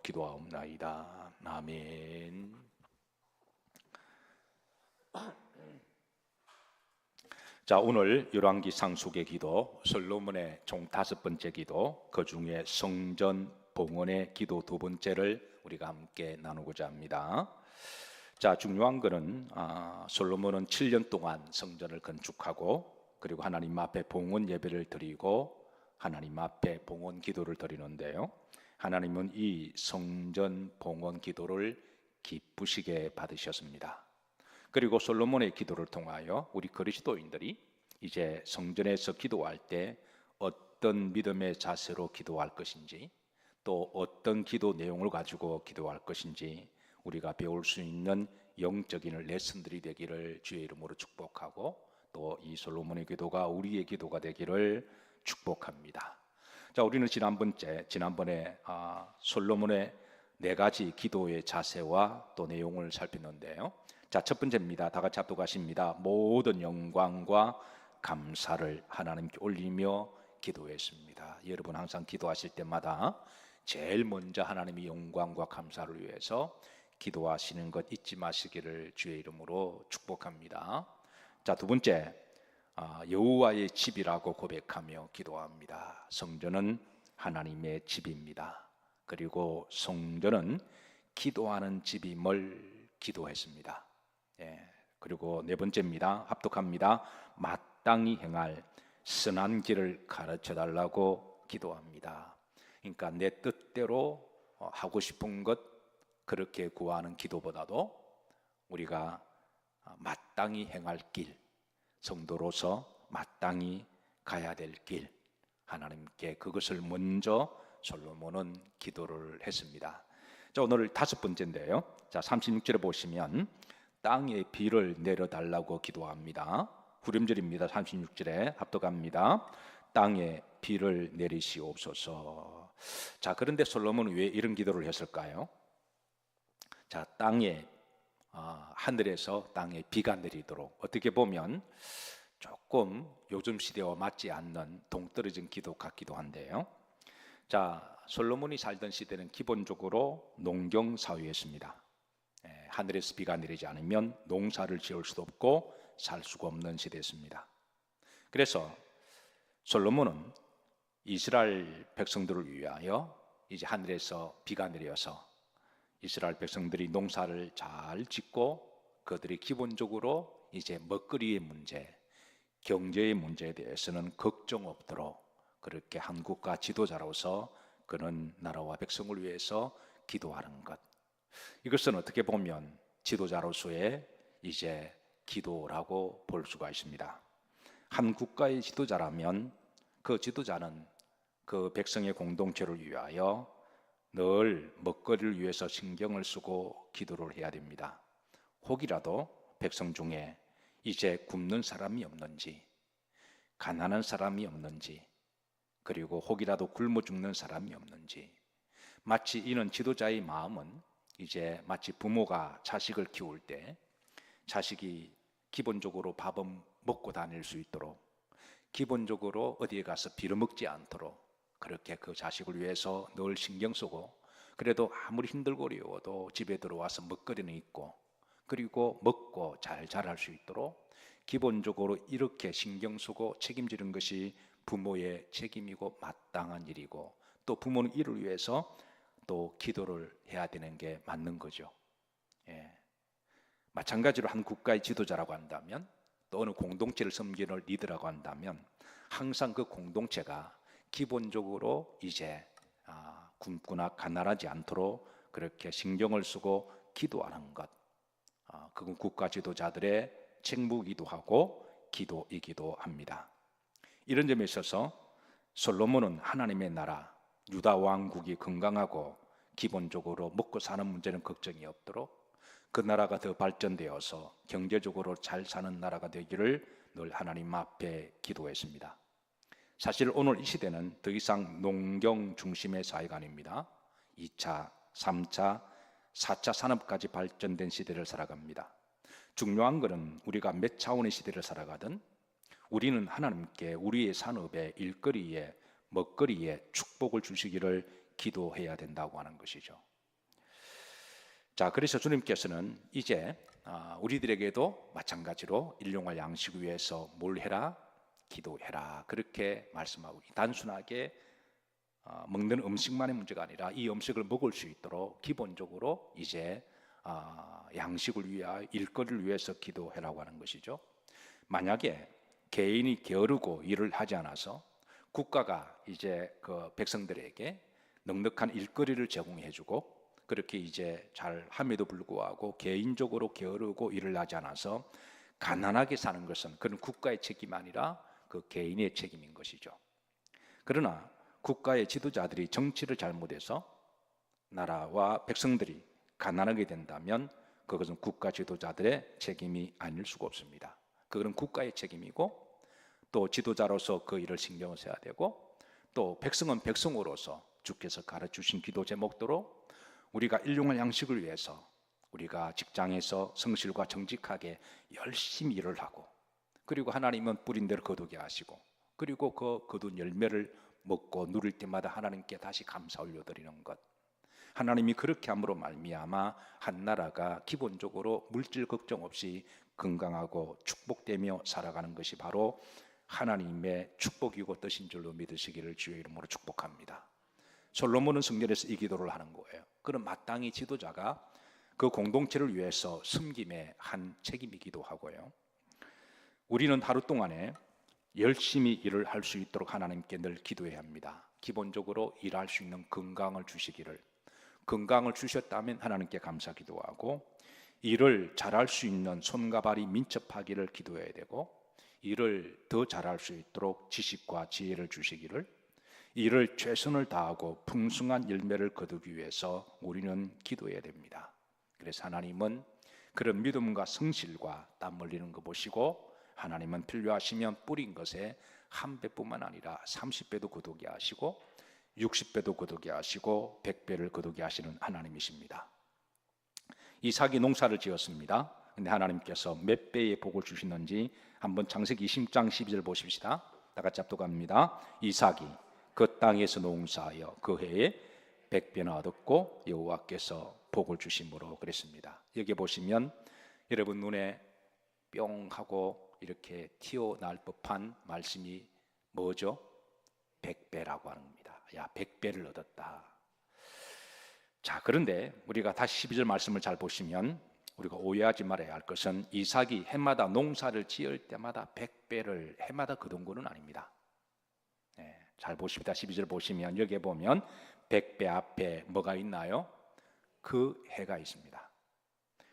기도하옵나이다. 아멘. 자, 오늘 열왕기 상속의 기도, 솔로몬의 총 5번째 기도, 그 중에 성전 봉헌의 기도 2번째를 우리가 함께 나누고자 합니다. 자, 중요한 것은 솔로몬은 7년 동안 성전을 건축하고, 그리고 하나님 앞에 봉헌 예배를 드리고 하나님 앞에 봉헌 기도를 드리는데요, 하나님은 이 성전 봉헌 기도를 기쁘시게 받으셨습니다. 그리고 솔로몬의 기도를 통하여 우리 그리스도인들이 이제 성전에서 기도할 때 어떤 믿음의 자세로 기도할 것인지, 또 어떤 기도 내용을 가지고 기도할 것인지 우리가 배울 수 있는 영적인 레슨들이 되기를 주의 이름으로 축복하고, 또 이 솔로몬의 기도가 우리의 기도가 되기를 축복합니다. 자, 우리는 지난번에 솔로몬의 4가지 기도의 자세와 또 내용을 살폈는데요. 자, 첫 번째입니다. 다 같이 합독하십니다. 모든 영광과 감사를 하나님께 올리며 기도했습니다. 여러분 항상 기도하실 때마다 제일 먼저 하나님의 영광과 감사를 위해서 기도하시는 것 잊지 마시기를 주의 이름으로 축복합니다. 자, 두 번째, 여호와의 집이라고 고백하며 기도합니다. 성전은 하나님의 집입니다. 그리고 성전은 기도하는 집임을 기도했습니다. 그리고 4번째입니다. 합독합니다. 마땅히 행할 선한 길을 가르쳐 달라고 기도합니다. 그러니까 내 뜻대로 하고 싶은 것 그렇게 구하는 기도보다도 우리가 마땅히 행할 길, 성도로서 마땅히 가야 될 길, 하나님께 그것을 먼저 솔로몬은 기도를 했습니다. 자, 오늘 5번째인데요. 자, 36절에 보시면 땅에 비를 내려달라고 기도합니다. 후렴절입니다. 36절에 합독합니다. 땅에 비를 내리시옵소서. 자, 그런데 솔로몬은 왜 이런 기도를 했을까요? 자, 하늘에서 땅에 비가 내리도록, 어떻게 보면 조금 요즘 시대와 맞지 않는 동떨어진 기도 같기도 한데요. 자, 솔로몬이 살던 시대는 기본적으로 농경 사회였습니다. 하늘에서 비가 내리지 않으면 농사를 지을 수도 없고 살 수가 없는 시대였습니다. 그래서 솔로몬은 이스라엘 백성들을 위하여 이제 하늘에서 비가 내려서 이스라엘 백성들이 농사를 잘 짓고 그들이 기본적으로 이제 먹거리의 문제, 경제의 문제에 대해서는 걱정 없도록 그렇게 한국가 지도자로서 그는 나라와 백성을 위해서 기도하는 것, 이것은 어떻게 보면 지도자로서의 이제 기도라고 볼 수가 있습니다. 한 국가의 지도자라면 그 지도자는 그 백성의 공동체를 위하여 늘 먹거리를 위해서 신경을 쓰고 기도를 해야 됩니다. 혹이라도 백성 중에 이제 굶는 사람이 없는지, 가난한 사람이 없는지, 그리고 혹이라도 굶어 죽는 사람이 없는지, 마치 이는 지도자의 마음은 이제 마치 부모가 자식을 키울 때 자식이 기본적으로 밥은 먹고 다닐 수 있도록, 기본적으로 어디에 가서 빌어먹지 않도록 그렇게 그 자식을 위해서 늘 신경 쓰고, 그래도 아무리 힘들고 어려워도 집에 들어와서 먹거리는 있고, 그리고 먹고 잘 자랄 수 있도록 기본적으로 이렇게 신경 쓰고 책임지는 것이 부모의 책임이고 마땅한 일이고, 또 부모는 이를 위해서 또 기도를 해야 되는 게 맞는 거죠. 마찬가지로 한 국가의 지도자라고 한다면, 또 어느 공동체를 섬기는 리더라고 한다면 항상 그 공동체가 기본적으로 이제 굶거나 가난하지 않도록 그렇게 신경을 쓰고 기도하는 것, 그건 국가 지도자들의 책무이기도 하고 기도이기도 합니다. 이런 점에 있어서 솔로몬은 하나님의 나라 유다 왕국이 건강하고 기본적으로 먹고 사는 문제는 걱정이 없도록 그 나라가 더 발전되어서 경제적으로 잘 사는 나라가 되기를 늘 하나님 앞에 기도했습니다. 사실 오늘 이 시대는 더 이상 농경 중심의 사회가 아닙니다. 2차, 3차, 4차 산업까지 발전된 시대를 살아갑니다. 중요한 것은 우리가 몇 차원의 시대를 살아가든 우리는 하나님께 우리의 산업에, 일거리에, 먹거리에 축복을 주시기를 기도해야 된다고 하는 것이죠. 자, 그래서 주님께서는 이제 우리들에게도 마찬가지로 일용할 양식을 위해서 뭘 해라? 기도해라. 그렇게 말씀하고, 단순하게 먹는 음식만의 문제가 아니라 이 음식을 먹을 수 있도록 기본적으로 이제 양식을 위하여, 일거리를 위해서 기도해라고 하는 것이죠. 만약에 개인이 게으르고 일을 하지 않아서 국가가 이제 그 백성들에게 넉넉한 일거리를 제공해주고 그렇게 이제 잘 함에도 불구하고 개인적으로 게으르고 일을 하지 않아서 가난하게 사는 것은 그런 국가의 책임이 아니라 그 개인의 책임인 것이죠. 그러나 국가의 지도자들이 정치를 잘못해서 나라와 백성들이 가난하게 된다면 그것은 국가 지도자들의 책임이 아닐 수가 없습니다. 그것은 국가의 책임이고, 또 지도자로서 그 일을 신경을 써야 되고, 또 백성은 백성으로서 주께서 가르치신 기도 제목대로 우리가 일용할 양식을 위해서 우리가 직장에서 성실과 정직하게 열심히 일을 하고, 그리고 하나님은 뿌린 대로 거두게 하시고, 그리고 그 거둔 열매를 먹고 누릴 때마다 하나님께 다시 감사 올려드리는 것, 하나님이 그렇게 함으로 말미암아 한 나라가 기본적으로 물질 걱정 없이 건강하고 축복되며 살아가는 것이 바로 하나님의 축복이고 뜻인 줄로 믿으시기를 주의 이름으로 축복합니다. 솔로몬은 성전에서 이 기도를 하는 거예요. 그럼 마땅히 지도자가 그 공동체를 위해서 섬김의 한 책임이기도 하고요. 우리는 하루 동안에 열심히 일을 할 수 있도록 하나님께 늘 기도해야 합니다. 기본적으로 일할 수 있는 건강을 주시기를, 건강을 주셨다면 하나님께 감사 기도하고, 일을 잘할 수 있는 손과 발이 민첩하기를 기도해야 되고, 일을 더 잘할 수 있도록 지식과 지혜를 주시기를, 일을 최선을 다하고 풍성한 열매를 거두기 위해서 우리는 기도해야 됩니다. 그래서 하나님은 그런 믿음과 성실과 땀 흘리는 거 보시고, 하나님은 필요하시면 뿌린 것에 한 배뿐만 아니라 30배도 거두게 하시고 60배도 거두게 하시고 100배를 거두게 하시는 하나님이십니다. 이삭이 농사를 지었습니다. 근데 하나님께서 몇 배의 복을 주시는지 한번 창세기 20장 12절 보십시다. 다 같이 합독합니다. 이삭이 그 땅에서 농사하여 그 해에 100배나 얻었고 여호와께서 복을 주심으로 그랬습니다. 여기 보시면 여러분 눈에 뿅 하고 이렇게 튀어나올 법한 말씀이 뭐죠? 100배라고 하는 겁니다. 야, 100배를 얻었다. 자, 그런데 우리가 다시 12절 말씀을 잘 보시면 우리가 오해하지 말아야 할 것은 이삭이 해마다 농사를 지을 때마다 100배를 해마다 거둔 것은 아닙니다. 네, 잘 보십니다. 12절 보시면 여기에 보면 100배 앞에 뭐가 있나요? 그 해가 있습니다.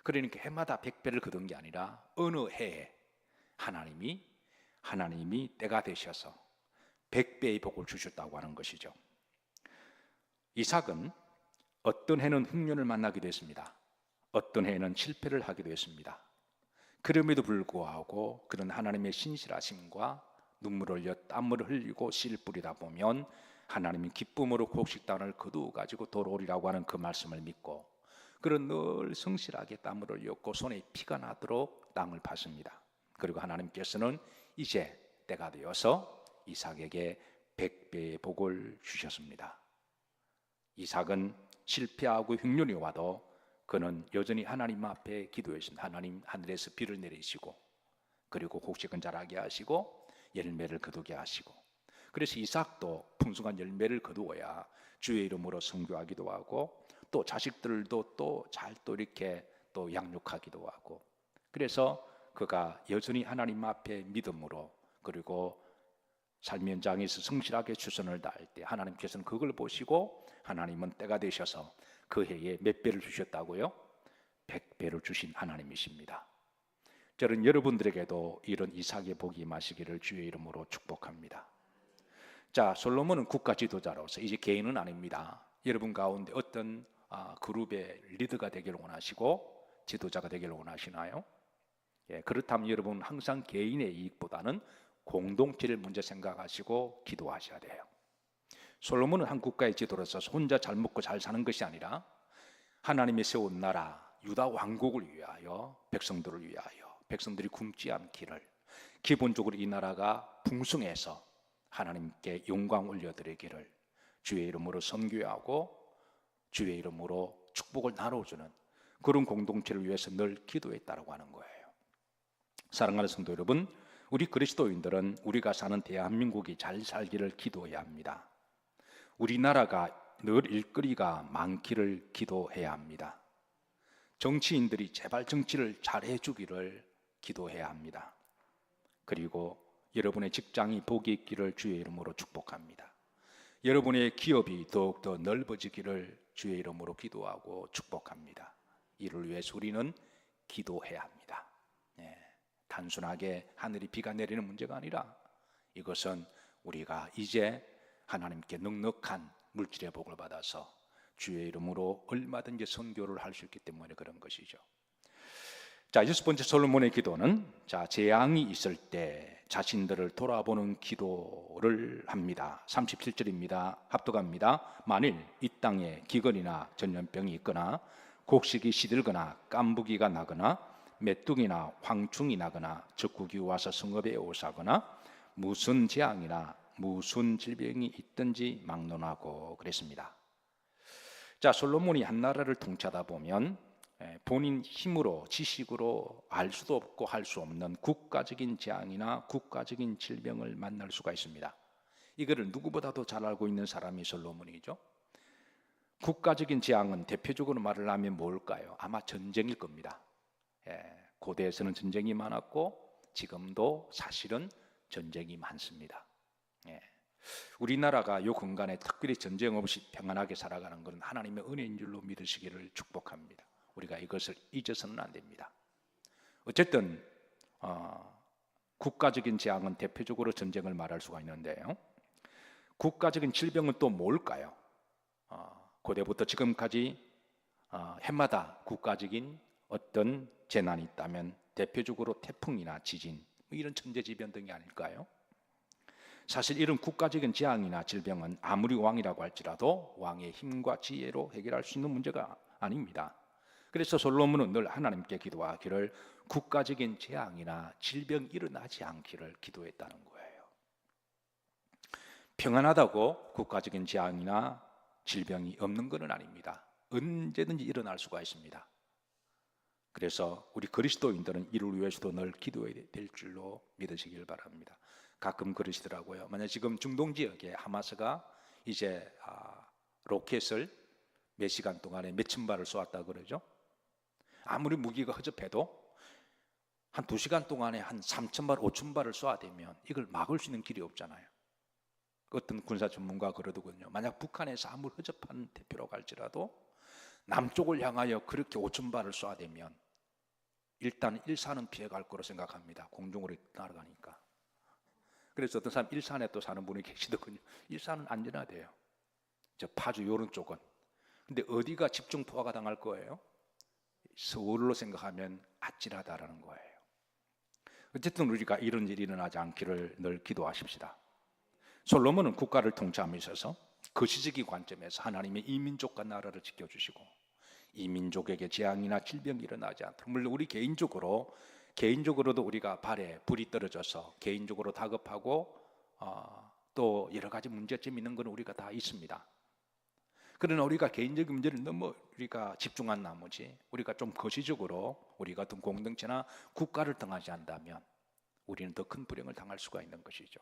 그러니까 해마다 100배를 거둔 게 아니라 어느 해에 하나님이 때가 되셔서 100배의 복을 주셨다고 하는 것이죠. 이삭은 어떤 해는 흉년을 만나기도 했습니다. 어떤 해는 실패를 하기도 했습니다. 그럼에도 불구하고 그런 하나님의 신실하심과 눈물을 흘려 땀을 흘리고 씨를 뿌리다 보면 하나님이 기쁨으로 곡식단을 거두어 가지고 돌아오리라고 하는 그 말씀을 믿고, 그런 늘 성실하게 땀을 흘렸고 손에 피가 나도록 땅을 팠습니다. 그리고 하나님께서는 이제 때가 되어서 이삭에게 100배의 복을 주셨습니다. 이삭은 실패하고 흉년이 와도 그는 여전히 하나님 앞에 기도했습니다. 하나님 하늘에서 비를 내리시고, 그리고 곡식은 자라게 하시고 열매를 거두게 하시고, 그래서 이삭도 풍성한 열매를 거두어야 주의 이름으로 선교하기도 하고, 또 자식들도 또 잘 또 이렇게 또 양육하기도 하고, 그래서 그가 여전히 하나님 앞에 믿음으로, 그리고 삶의 현장에서 성실하게 최선을 다할 때 하나님께서는 그걸 보시고 하나님은 때가 되셔서 그 해에 몇 배를 주셨다고요? 100배를 주신 하나님이십니다. 저는 여러분들에게도 이런 이삭의 복이 임하시기를 주의 이름으로 축복합니다. 자, 솔로몬은 국가 지도자로서 이제 개인은 아닙니다. 여러분 가운데 어떤 그룹의 리더가 되기를 원하시고 지도자가 되기를 원하시나요? 예, 그렇다면 여러분 항상 개인의 이익보다는 공동체를 먼저 생각하시고 기도하셔야 돼요. 솔로몬은 한 국가의 지도로서 혼자 잘 먹고 잘 사는 것이 아니라 하나님이 세운 나라 유다 왕국을 위하여, 백성들을 위하여, 백성들이 굶지 않기를, 기본적으로 이 나라가 풍성해서 하나님께 영광 올려드리기를 주의 이름으로 선교하고 주의 이름으로 축복을 나눠주는 그런 공동체를 위해서 늘 기도했다라고 하는 거예요. 사랑하는 성도 여러분, 우리 그리스도인들은 우리가 사는 대한민국이 잘 살기를 기도해야 합니다. 우리나라가 늘 일거리가 많기를 기도해야 합니다. 정치인들이 제발 정치를 잘해 주기를 기도해야 합니다. 그리고 여러분의 직장이 복이 있기를 주의 이름으로 축복합니다. 여러분의 기업이 더욱더 넓어지기를 주의 이름으로 기도하고 축복합니다. 이를 위해서 우리는 기도해야 합니다. 단순하게 하늘이 비가 내리는 문제가 아니라 이것은 우리가 이제 하나님께 넉넉한 물질의 복을 받아서 주의 이름으로 얼마든지 선교를 할 수 있기 때문에 그런 것이죠. 자, 여섯 번째 솔로몬의 기도는 재앙이 있을 때 자신들을 돌아보는 기도를 합니다. 37절입니다. 합독합니다. 만일 이 땅에 기근이나 전염병이 있거나 곡식이 시들거나 깐부기가 나거나 메뚜기나 황충이 나거나 적국이 와서 성읍에 오사거나 무슨 재앙이나 무슨 질병이 있든지 막론하고 그랬습니다. 자, 솔로몬이 한 나라를 통치하다 보면 본인 힘으로 지식으로 알 수도 없고 할 수 없는 국가적인 재앙이나 국가적인 질병을 만날 수가 있습니다. 이거를 누구보다도 잘 알고 있는 사람이 솔로몬이죠. 국가적인 재앙은 대표적으로 말을 하면 뭘까요? 아마 전쟁일 겁니다. 고대에서는 전쟁이 많았고 지금도 사실은 전쟁이 많습니다. 우리나라가 요 근간에 특별히 전쟁 없이 평안하게 살아가는 것은 하나님의 은혜인 줄로 믿으시기를 축복합니다. 우리가 이것을 잊어서는 안 됩니다. 어쨌든 국가적인 재앙은 대표적으로 전쟁을 말할 수가 있는데요. 국가적인 질병은 또 뭘까요? 고대부터 지금까지 해마다 국가적인 어떤 재난이 있다면 대표적으로 태풍이나 지진 이런 천재지변 등이 아닐까요? 사실 이런 국가적인 재앙이나 질병은 아무리 왕이라고 할지라도 왕의 힘과 지혜로 해결할 수 있는 문제가 아닙니다. 그래서 솔로몬은 늘 하나님께 기도하기를 국가적인 재앙이나 질병이 일어나지 않기를 기도했다는 거예요. 평안하다고 국가적인 재앙이나 질병이 없는 것은 아닙니다. 언제든지 일어날 수가 있습니다. 그래서 우리 그리스도인들은 이를 위해서도 늘 기도해야 될 줄로 믿으시길 바랍니다. 가끔 그러시더라고요. 만약 지금 중동 지역에 하마스가 이제 로켓을 몇 시간 동안에 몇천 발을 쏘았다 그러죠. 아무리 무기가 허접해도 한 2시간 동안에 한 3천 발, 5천 발을 쏘아대면 이걸 막을 수 있는 길이 없잖아요. 어떤 군사 전문가가 그러더군요. 만약 북한에서 아무리 허접한 대표라고 할지라도 남쪽을 향하여 그렇게 5천 발을 쏘아대면 일단 일산은 피해갈 거로 생각합니다. 공중으로 날아가니까. 그래서 어떤 사람 일산에 또 사는 분이 계시더군요. 일산은 안전하대요. 저 파주 이런 쪽은. 근데 어디가 집중 포화가 당할 거예요? 서울로 생각하면 아찔하다라는 거예요. 어쨌든 우리가 이런 일이 일어나지 않기를 늘 기도하십시다. 솔로몬은 국가를 통치함에 있어서 거시적인 관점에서 하나님의 이 민족과 나라를 지켜주시고 이 민족에게 재앙이나 질병이 일어나지 않도록, 물론 우리 개인적으로도 우리가 발에 불이 떨어져서 개인적으로 다급하고 또 여러 가지 문제점이 있는 건 우리가 다 있습니다. 그러나 우리가 개인적인 문제를 너무 우리가 집중한 나머지 우리가 좀 거시적으로 우리 같은 공동체나 국가를 당하지 않다면 우리는 더 큰 불행을 당할 수가 있는 것이죠.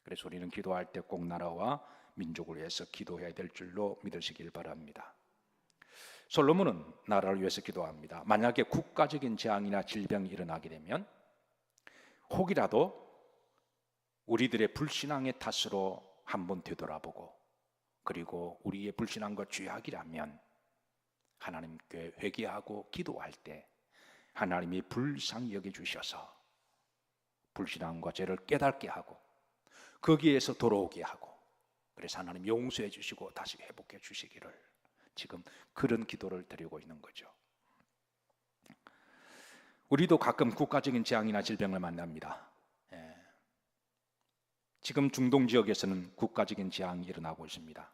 그래서 우리는 기도할 때 꼭 나라와 민족을 위해서 기도해야 될 줄로 믿으시길 바랍니다. 솔로몬은 나라를 위해서 기도합니다. 만약에 국가적인 재앙이나 질병이 일어나게 되면 혹이라도 우리들의 불신앙의 탓으로 한번 되돌아보고 그리고 우리의 불신앙과 죄악이라면 하나님께 회개하고 기도할 때 하나님이 불쌍히 여겨주셔서 불신앙과 죄를 깨닫게 하고 거기에서 돌아오게 하고 그래서 하나님 용서해 주시고 다시 회복해 주시기를 지금 그런 기도를 드리고 있는 거죠. 우리도 가끔 국가적인 재앙이나 질병을 만납니다. 지금 중동 지역에서는 국가적인 재앙이 일어나고 있습니다.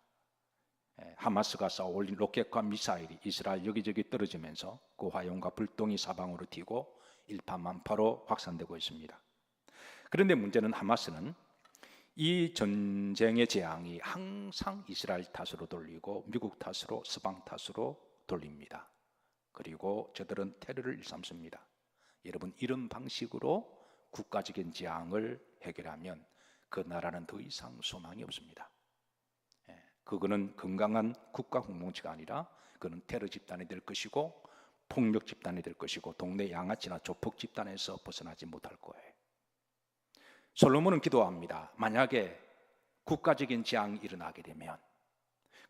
하마스가 쏘아올린 로켓과 미사일이 이스라엘 여기저기 떨어지면서 그 화염과 불똥이 사방으로 튀고 일파만파로 확산되고 있습니다. 그런데 문제는 하마스는 이 전쟁의 재앙이 항상 이스라엘 탓으로 돌리고 미국 탓으로 서방 탓으로 돌립니다. 그리고 저들은 테러를 일삼습니다. 여러분, 이런 방식으로 국가적인 재앙을 해결하면 그 나라는 더 이상 소망이 없습니다. 그거는 건강한 국가 공동체가 아니라 그는 테러 집단이 될 것이고 폭력 집단이 될 것이고 동네 양아치나 조폭 집단에서 벗어나지 못할 거예요. 솔로몬은 기도합니다. 만약에 국가적인 재앙이 일어나게 되면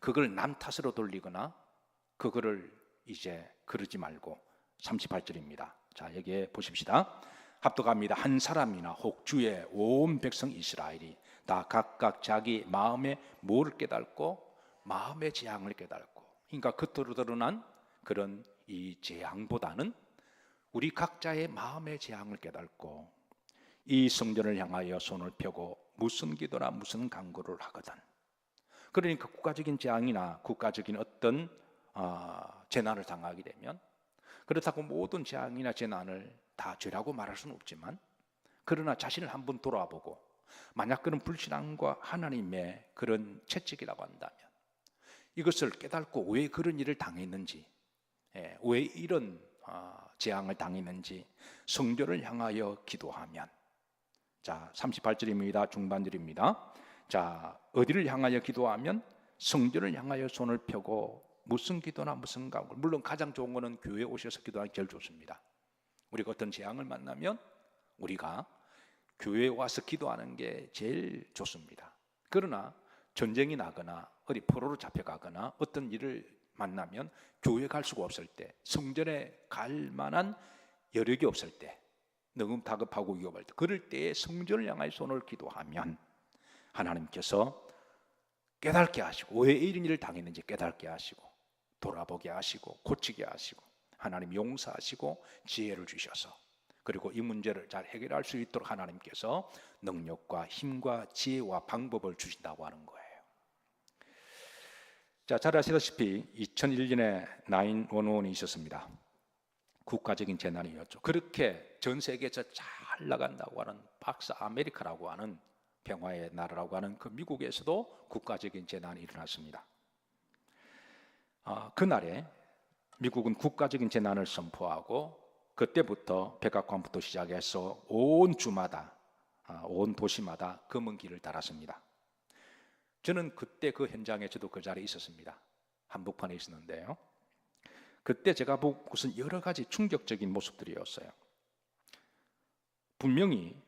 그걸 남 탓으로 돌리거나 그거를 이제 그러지 말고 38절입니다. 자, 여기에 보십시다. 합독합니다. 한 사람이나 혹 주의 온 백성 이스라엘이 다 각각 자기 마음에 뭐를 깨닫고 마음의 재앙을 깨닫고, 그러니까 겉으로 드러난 그런 이 재앙보다는 우리 각자의 마음의 재앙을 깨닫고 이 성전을 향하여 손을 펴고 무슨 기도나 무슨 간구를 하거든. 그러니까 국가적인 재앙이나 국가적인 어떤 재난을 당하게 되면, 그렇다고 모든 재앙이나 재난을 다 죄라고 말할 수는 없지만, 그러나 자신을 한번 돌아보고 만약 그런 불신앙과 하나님의 그런 채찍이라고 한다면 이것을 깨닫고 왜 그런 일을 당했는지, 왜 이런 재앙을 당했는지 성전을 향하여 기도하면, 자 38절입니다. 중반절입니다. 자, 어디를 향하여 기도하면? 성전을 향하여 손을 펴고 무슨 기도나 무슨 간구, 물론 가장 좋은 것은 교회에 오셔서 기도하는 게 제일 좋습니다. 우리가 어떤 재앙을 만나면 우리가 교회에 와서 기도하는 게 제일 좋습니다. 그러나 전쟁이 나거나 어디 포로로 잡혀가거나 어떤 일을 만나면 교회 갈 수가 없을 때, 성전에 갈 만한 여력이 없을 때, 너무 다급하고 위험할 때, 그럴 때에 성전을 향하여 손을 기도하면 하나님께서 깨닫게 하시고 왜 이런 일을 당했는지 깨닫게 하시고 돌아보게 하시고 고치게 하시고 하나님 용서하시고 지혜를 주셔서, 그리고 이 문제를 잘 해결할 수 있도록 하나님께서 능력과 힘과 지혜와 방법을 주신다고 하는 거예요. 자, 잘 아시다시피 2001년에 9/11이 있었습니다. 국가적인 재난이었죠. 그렇게 전 세계에서 잘 나간다고 하는 박스 아메리카라고 하는 평화의 나라라고 하는 그 미국에서도 국가적인 재난이 일어났습니다. 그날에 미국은 국가적인 재난을 선포하고 그때부터 백악관부터 시작해서 온 주마다 온 도시마다 검은 길을 달았습니다. 저는 그때 그 현장에 저도 그 자리에 있었습니다. 한복판에 있었는데요, 그때 제가 본 것은 여러 가지 충격적인 모습들이었어요. 분명히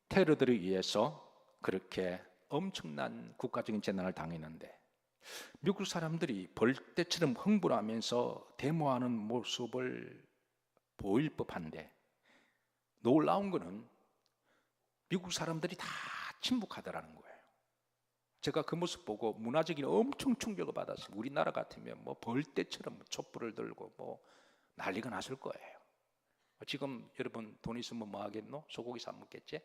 테러들에 의해서 그렇게 엄청난 국가적인 재난을 당했는데 미국 사람들이 벌떼처럼 흥분하면서 데모하는 모습을 보일 법한데, 놀라운 것은 미국 사람들이 다 침묵하더라는 거예요. 제가 그 모습 보고 문화적인 엄청 충격을 받았어요. 우리나라 같으면 뭐 벌떼처럼 촛불을 들고 뭐 난리가 났을 거예요. 지금 여러분 돈 있으면 뭐 하겠노? 소고기 사 먹겠지?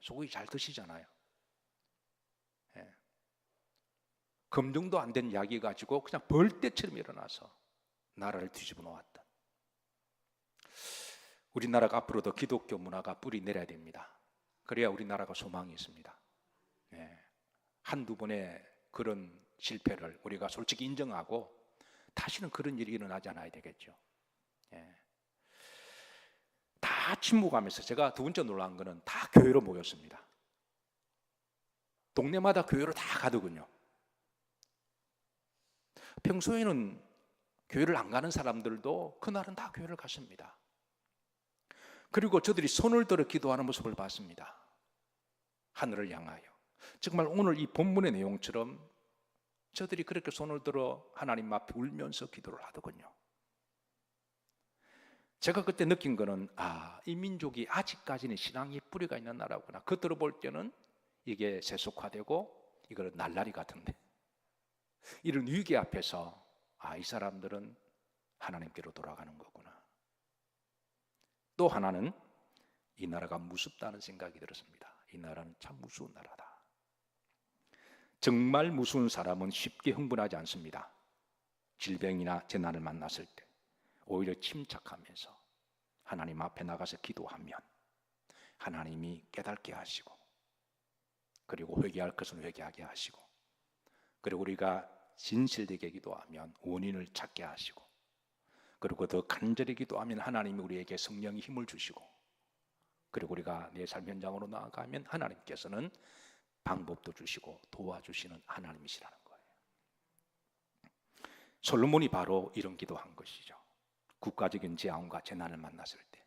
소고기 잘 드시잖아요. 검증도 안 된 이야기 가지고 그냥 벌떼처럼 일어나서 나라를 뒤집어 놓았다. 우리나라가 앞으로도 기독교 문화가 뿌리 내려야 됩니다. 그래야 우리나라가 소망이 있습니다. 한두 번의 그런 실패를 우리가 솔직히 인정하고 다시는 그런 일이 일어나지 않아야 되겠죠. 다 침묵하면서, 제가 두 번째 놀란 거는 다 교회로 모였습니다. 동네마다 교회로 다 가더군요. 평소에는 교회를 안 가는 사람들도 그날은 다 교회를 갔습니다. 그리고 저들이 손을 들어 기도하는 모습을 봤습니다. 하늘을 향하여. 정말 오늘 이 본문의 내용처럼 저들이 그렇게 손을 들어 하나님 앞에 울면서 기도를 하더군요. 제가 그때 느낀 거는 이 민족이 아직까지는 신앙의 뿌리가 있는 나라구나. 겉으로 볼 때는 이게 세속화되고 이걸 날라리 같은데, 이런 위기 앞에서 이 사람들은 하나님께로 돌아가는 거구나. 또 하나는 이 나라가 무섭다는 생각이 들었습니다. 이 나라는 참 무서운 나라다. 정말 무서운 사람은 쉽게 흥분하지 않습니다. 질병이나 재난을 만났을 때 오히려 침착하면서 하나님 앞에 나가서 기도하면 하나님이 깨닫게 하시고, 그리고 회개할 것은 회개하게 하시고, 그리고 우리가 진실되게 기도하면 원인을 찾게 하시고, 그리고 더 간절히 기도하면 하나님이 우리에게 성령의 힘을 주시고, 그리고 우리가 내 삶 현장으로 나아가면 하나님께서는 방법도 주시고 도와주시는 하나님이시라는 거예요. 솔로몬이 바로 이런 기도한 것이죠. 국가적인 재앙과 재난을 만났을 때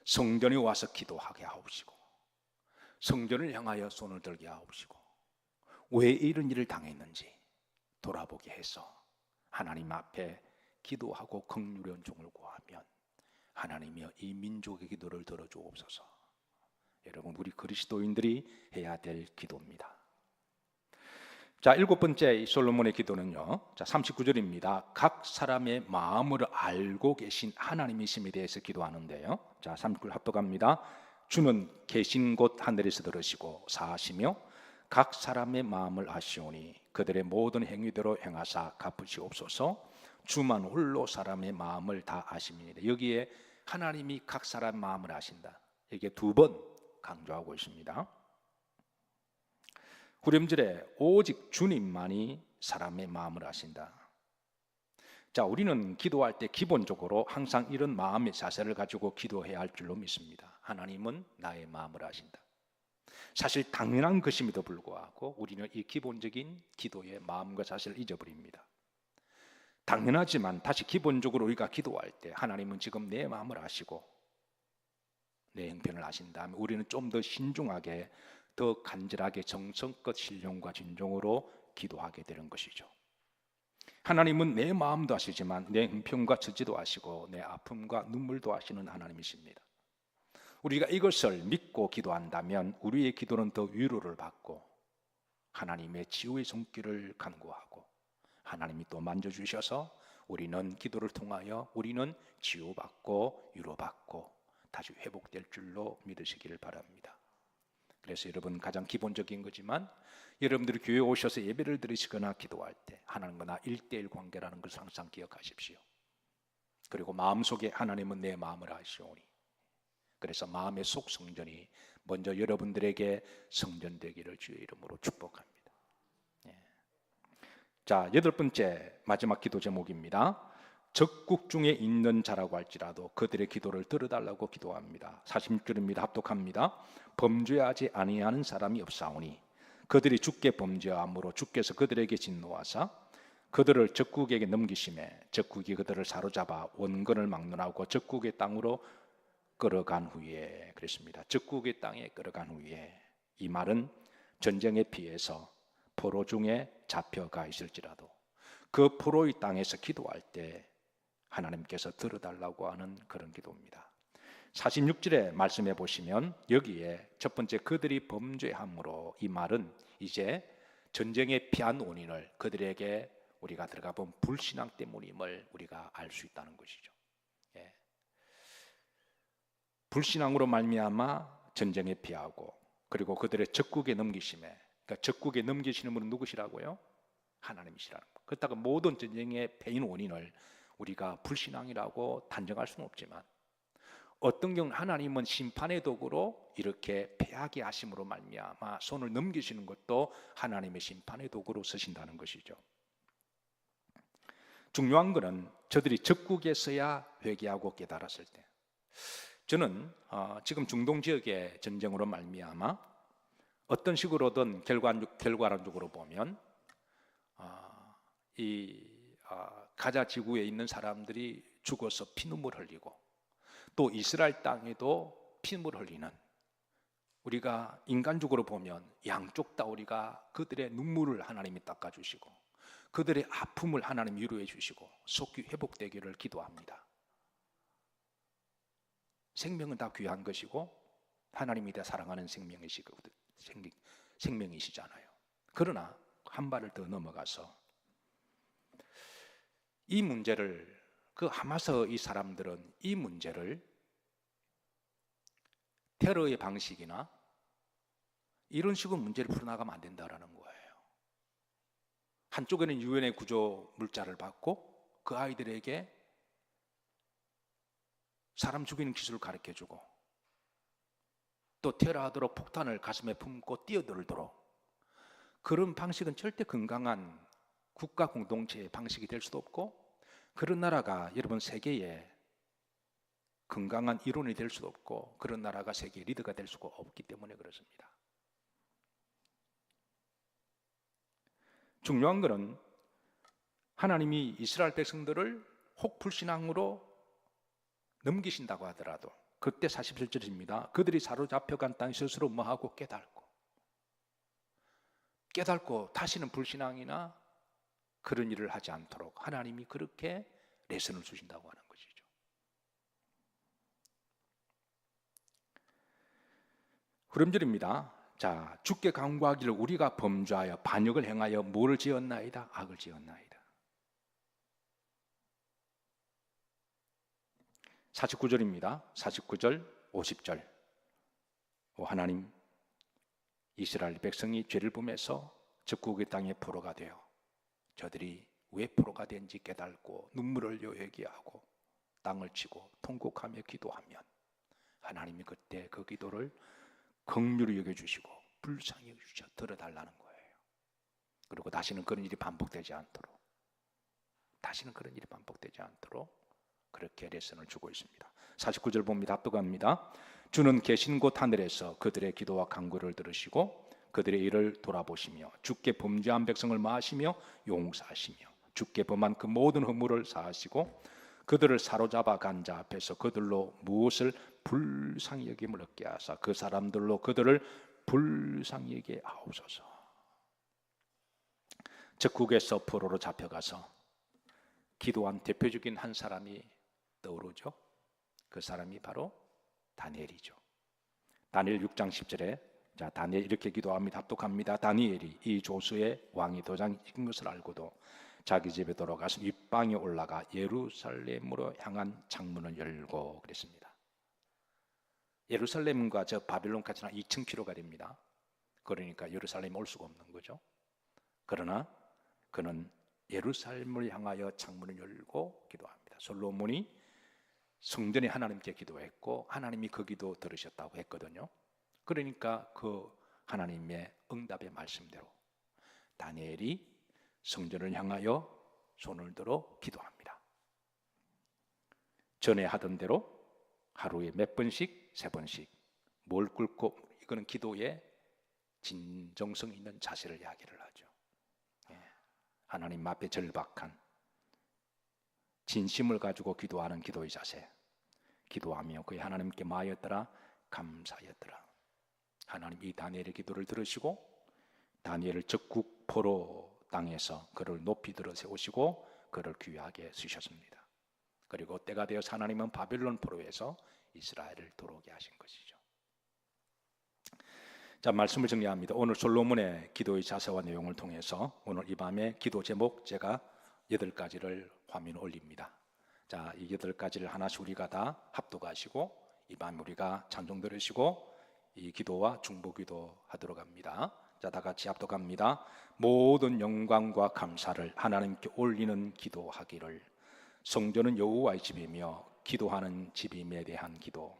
성전에 와서 기도하게 하옵시고, 성전을 향하여 손을 들게 하옵시고, 왜 이런 일을 당했는지 돌아보게 해서 하나님 앞에 기도하고 긍휼의 은총을 구하면 하나님이여 이 민족의 기도를 들어주옵소서. 여러분, 우리 그리스도인들이 해야 될 기도입니다. 자, 일곱 번째 솔로몬의 기도는요, 자 39절입니다. 각 사람의 마음을 알고 계신 하나님이심에 대해서 기도하는데요, 자 39절 합독합니다. 주는 계신 곳 하늘에서 들으시고 사하시며 각 사람의 마음을 아시오니 그들의 모든 행위대로 행하사 갚으시옵소서. 주만 홀로 사람의 마음을 다 아십니다. 여기에 하나님이 각 사람의 마음을 아신다, 이게 두 번 강조하고 있습니다. 후렴절에 오직 주님만이 사람의 마음을 아신다. 자, 우리는 기도할 때 기본적으로 항상 이런 마음의 자세를 가지고 기도해야 할 줄로 믿습니다. 하나님은 나의 마음을 아신다. 사실 당연한 것임에도 불구하고 우리는 이 기본적인 기도의 마음과 자세를 잊어버립니다. 당연하지만 다시 기본적으로 우리가 기도할 때 하나님은 지금 내 마음을 아시고 내 형편을 아신다면 우리는 좀 더 신중하게, 더 간절하게 정성껏 신령과 진정으로 기도하게 되는 것이죠. 하나님은 내 마음도 아시지만 내 형편과 처지도 아시고 내 아픔과 눈물도 아시는 하나님이십니다. 우리가 이것을 믿고 기도한다면 우리의 기도는 더 위로를 받고 하나님의 치유의 손길을 간구하고 하나님이 또 만져주셔서 우리는 기도를 통하여 우리는 치유받고 위로받고 다시 회복될 줄로 믿으시기를 바랍니다. 그래서 여러분, 가장 기본적인 거지만 여러분들이 교회에 오셔서 예배를 드리시거나 기도할 때 하나님과 나 1대1 관계라는 것을 항상 기억하십시오. 그리고 마음속에 하나님은 내 마음을 아시오니, 그래서 마음의 속 성전이 먼저 여러분들에게 성전되기를 주의 이름으로 축복합니다. 자, 여덟 번째 마지막 기도 제목입니다. 적국 중에 있는 자라고 할지라도 그들의 기도를 들어달라고 기도합니다. 46절입니다. 합독합니다. 범죄하지 아니하는 사람이 없사오니 그들이 주께 범죄함으로 주께서 그들에게 진노하사 그들을 적국에게 넘기심에 적국이 그들을 사로잡아 원근을 막론하고 적국의 땅으로 끌어간 후에, 그랬습니다. 적국의 땅에 끌어간 후에, 이 말은 전쟁에 피해서 포로 중에 잡혀가 있을지라도 그 포로의 땅에서 기도할 때 하나님께서 들어달라고 하는 그런 기도입니다. 46절에 말씀해 보시면 여기에 첫 번째 그들이 범죄함으로, 이 말은 이제 전쟁에 피한 원인을 그들에게 우리가 들어가 본 불신앙 때문임을 우리가 알 수 있다는 것이죠. 불신앙으로 말미암아 전쟁에 피하고 그리고 그들의 적국에 넘기심에, 그러니까 적국에 넘기시는 분은 누구시라고요? 하나님이시라는 거. 그렇다고 모든 전쟁의 패인 원인을 우리가 불신앙이라고 단정할 수는 없지만 어떤 경우는 하나님은 심판의 도구로 이렇게 패하게 하심으로 말미암아 손을 넘기시는 것도 하나님의 심판의 도구로 쓰신다는 것이죠. 중요한 것은 저들이 적국에서야 회개하고 깨달았을 때, 저는 지금 중동 지역의 전쟁으로 말미암아 어떤 식으로든 결과론적으로 보면 가자 지구에 있는 사람들이 죽어서 피눈물 흘리고 또 이스라엘 땅에도 피눈물 흘리는, 우리가 인간적으로 보면 양쪽 다 우리가 그들의 눈물을 하나님이 닦아주시고 그들의 아픔을 하나님 위로해 주시고 속히 회복되기를 기도합니다. 생명은 다 귀한 것이고 하나님이 다 사랑하는 생명이시잖아요. 그러나 한 발을 더 넘어가서 이 문제를, 그 하마스 이 사람들은 이 문제를 테러의 방식이나 이런 식으로 문제를 풀어나가면 안 된다라는 거예요. 한쪽에는 유엔의 구조 물자를 받고 그 아이들에게 사람 죽이는 기술을 가르쳐주고 또 테러하도록 폭탄을 가슴에 품고 뛰어들도록, 그런 방식은 절대 건강한 국가 공동체의 방식이 될 수도 없고 그런 나라가 여러분 세계에 건강한 이론이 될 수도 없고 그런 나라가 세계 리더가 될 수가 없기 때문에 그렇습니다. 중요한 것은 하나님이 이스라엘 백성들을 혹불신앙으로 넘기신다고 하더라도 그때 47절입니다. 그들이 사로잡혀간 땅 스스로 뭐하고 깨닫고 다시는 불신앙이나 그런 일을 하지 않도록 하나님이 그렇게 레슨을 주신다고 하는 것이죠. 후렴절입니다. 자, 주께 간구하기를 우리가 범죄하여 반역을 행하여 뭐를 지었나이다? 악을 지었나이다. 49절입니다. 49절, 50절. 하나님, 이스라엘 백성이 죄를 범해서 적국의 땅에 포로가 되어 저들이 왜 포로가 된지 깨닫고 눈물을 요회하고 땅을 치고 통곡하며 기도하면 하나님이 그때 그 기도를 긍휼히 여겨주시고 불쌍히 여겨주셔 들어달라는 거예요. 그리고 다시는 그런 일이 반복되지 않도록 그렇게 레슨을 주고 있습니다. 49절 봅니다. 합독합니다. 주는 계신 곳 하늘에서 그들의 기도와 간구를 들으시고 그들의 일을 돌아보시며 주께 범죄한 백성을 마하시며 용서하시며 주께 범한 그 모든 허물을 사하시고 그들을 사로잡아 간 자 앞에서 그들로 무엇을 불쌍히 여김을 얻게 하사 그 사람들로 그들을 불쌍히 여기게 하옵소서. 적국에서 포로로 잡혀가서 기도한 대표적인 한 사람이 떠오르죠. 그 사람이 바로 다니엘이죠. 다니엘 6장 10절에 자, 다니엘 이렇게 기도합니다. 합독합니다. 다니엘이 이 조수의 왕이 도장 찍은 것을 알고도 자기 집에 돌아가서 윗방에 올라가 예루살렘으로 향한 창문을 열고 그랬습니다. 예루살렘과 저 바빌론까지는 2000km가 됩니다. 그러니까 예루살렘에 올 수가 없는 거죠. 그러나 그는 예루살렘을 향하여 창문을 열고 기도합니다. 솔로몬이 성전에 하나님께 기도했고 하나님이 그 기도 들으셨다고 했거든요. 그러니까 그 하나님의 응답의 말씀대로 다니엘이 성전을 향하여 손을 들어 기도합니다. 전에 하던 대로 하루에 몇 번씩, 3번씩 뭘 꿇고, 이거는 기도의 진정성 있는 자세를 이야기를 하죠. 하나님 앞에 절박한 진심을 가지고 기도하는 기도의 자세, 기도하며 그의 하나님께 마하였더라 감사하였더라. 하나님 이 다니엘의 기도를 들으시고 다니엘을 적국 포로 땅에서 그를 높이 들어 세우시고 그를 귀하게 쓰셨습니다. 그리고 때가 되어서 하나님은 바빌론 포로에서 이스라엘을 들어오게 하신 것이죠. 자, 말씀을 정리합니다. 오늘 솔로몬의 기도의 자세와 내용을 통해서 오늘 이 밤에 기도 제목 제가 8가지를 화면에 올립니다. 자, 이 8가지를 하나씩 우리가 다 합독하시고 이 밤 우리가 찬송 들으시고 이 기도와 중보기도 하도록 합니다. 자, 다 같이 합독합니다. 모든 영광과 감사를 하나님께 올리는 기도하기를. 성전은 여호와의 집이며 기도하는 집임에 대한 기도,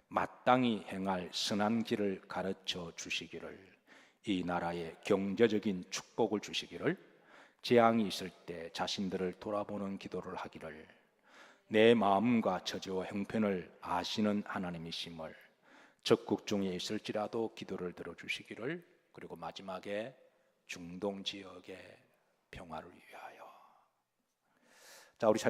마땅히 행할 선한 길을 가르쳐 주시기를. 이 나라에 경제적인 축복을 주시기를. 재앙이 있을 때 자신들을 돌아보는 기도를 하기를. 내 마음과 처지와 형편을 아시는 하나님이심을 적국 중에 있을지라도 기도를 들어주시기를. 그리고 마지막에 중동 지역의 평화를 위하여. 자, 우리